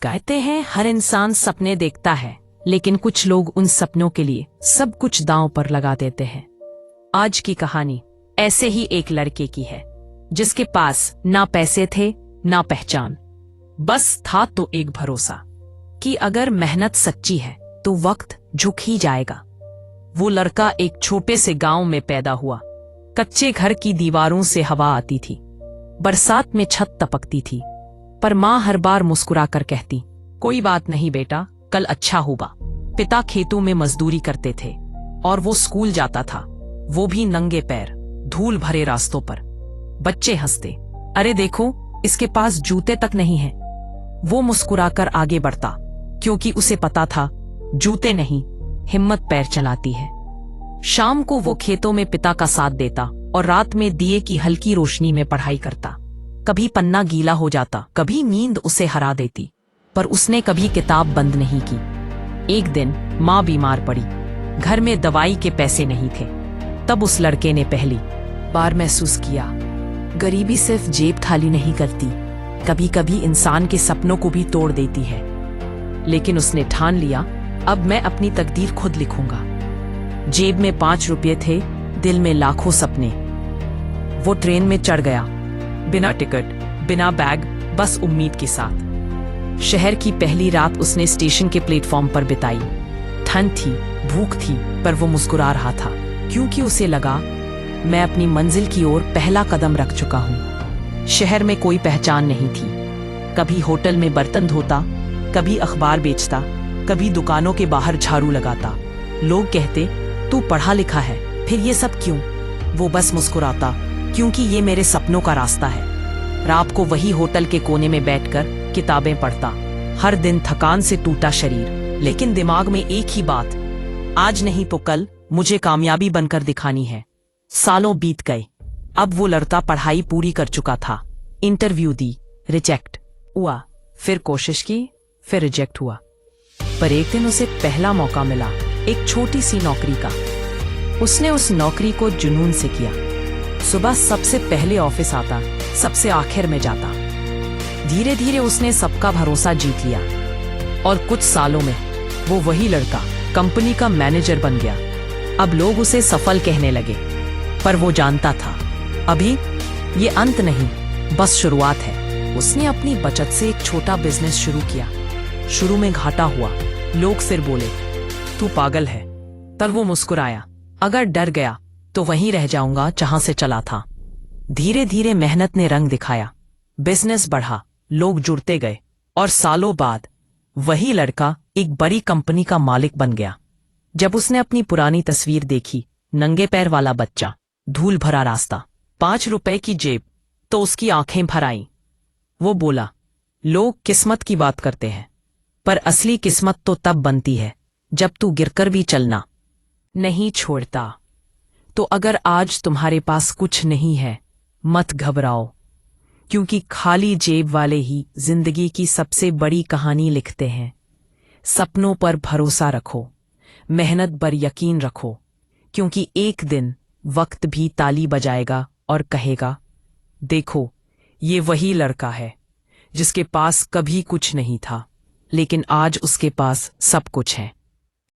कहते हैं हर इंसान सपने देखता है, लेकिन कुछ लोग उन सपनों के लिए सब कुछ दांव पर लगा देते हैं। आज की कहानी ऐसे ही एक लड़के की है, जिसके पास ना पैसे थे ना पहचान, बस था तो एक भरोसा कि अगर मेहनत सच्ची है तो वक्त झुक ही जाएगा। वो लड़का एक छोटे से गांव में पैदा हुआ। कच्चे घर की दीवारों से हवा आती थी, बरसात में छत टपकती थी, पर माँ हर बार मुस्कुराकर कहती, कोई बात नहीं बेटा, कल अच्छा होगा। पिता खेतों में मजदूरी करते थे और वो स्कूल जाता था, वो भी नंगे पैर, धूल भरे रास्तों पर। बच्चे हंसते, अरे देखो इसके पास जूते तक नहीं हैं। वो मुस्कुराकर आगे बढ़ता, क्योंकि उसे पता था जूते नहीं, हिम्मत पैर चलाती है। शाम को वो खेतों में पिता का साथ देता और रात में दिए की हल्की रोशनी में पढ़ाई करता। कभी पन्ना गीला हो जाता, कभी नींद उसे हरा देती, पर उसने कभी किताब बंद नहीं की। एक दिन माँ बीमार पड़ी, घर में दवाई के पैसे नहीं थे। तब उस लड़के ने पहली बार महसूस किया, गरीबी सिर्फ जेब खाली नहीं करती, कभी कभी इंसान के सपनों को भी तोड़ देती है। लेकिन उसने ठान लिया, अब मैं अपनी तकदीर खुद लिखूंगा। जेब में 5 रुपये थे, दिल में लाखों सपने। वो ट्रेन में चढ़ गया, बिना टिकट, बिना बैग, बस उम्मीद के साथ। शहर की पहली रात उसने स्टेशन के प्लेटफॉर्म पर बिताई। ठंड थी, भूख थी, पर वो मुस्कुरा रहा था, क्योंकि उसे लगा मैं अपनी मंजिल की ओर पहला कदम रख चुका हूं। शहर में कोई पहचान नहीं थी। कभी होटल में बर्तन धोता, कभी अखबार बेचता, कभी दुकानों के बाहर झाड़ू लगाता। लोग कहते, तू पढ़ा लिखा है, फिर ये सब क्यों? वो बस मुस्कुराता, क्योंकि ये मेरे सपनों का रास्ता है। रात को वही होटल के कोने में बैठकर किताबें पढ़ता। हर दिन थकान से टूटा शरीर, लेकिन दिमाग में एक ही बात, आज नहीं तो कल मुझे कामयाबी बनकर दिखानी है। सालों बीत गए। अब वो लड़का पढ़ाई पूरी कर चुका था। इंटरव्यू दी, रिजेक्ट हुआ, फिर कोशिश की, फिर रिजेक्ट हुआ। पर एक दिन उसे पहला मौका मिला, एक छोटी सी नौकरी का। उसने उस नौकरी को जुनून से किया। सुबह सबसे पहले ऑफिस आता, सबसे आखिर में जाता। धीरे धीरे उसने सबका भरोसा जीत लिया और कुछ सालों में वो वही लड़का कंपनी का मैनेजर बन गया। अब लोग उसे सफल कहने लगे, पर वो जानता था अभी ये अंत नहीं, बस शुरुआत है। उसने अपनी बचत से एक छोटा बिजनेस शुरू किया। शुरू में घाटा हुआ, लोग फिर बोले तू पागल है, पर वो मुस्कुराया, अगर डर गया तो वहीं रह जाऊंगा जहां से चला था। धीरे धीरे मेहनत ने रंग दिखाया, बिजनेस बढ़ा, लोग जुड़ते गए और सालों बाद वही लड़का एक बड़ी कंपनी का मालिक बन गया। जब उसने अपनी पुरानी तस्वीर देखी, नंगे पैर वाला बच्चा, धूल भरा रास्ता, 5 रुपए की जेब, तो उसकी आंखें भर आईं। वो बोला, लोग किस्मत की बात करते हैं, पर असली किस्मत तो तब बनती है जब तू गिरकर भी चलना नहीं छोड़ता। तो अगर आज तुम्हारे पास कुछ नहीं है, मत घबराओ, क्योंकि खाली जेब वाले ही जिंदगी की सबसे बड़ी कहानी लिखते हैं। सपनों पर भरोसा रखो, मेहनत पर यकीन रखो, क्योंकि एक दिन वक्त भी ताली बजाएगा और कहेगा, देखो ये वही लड़का है जिसके पास कभी कुछ नहीं था, लेकिन आज उसके पास सब कुछ है।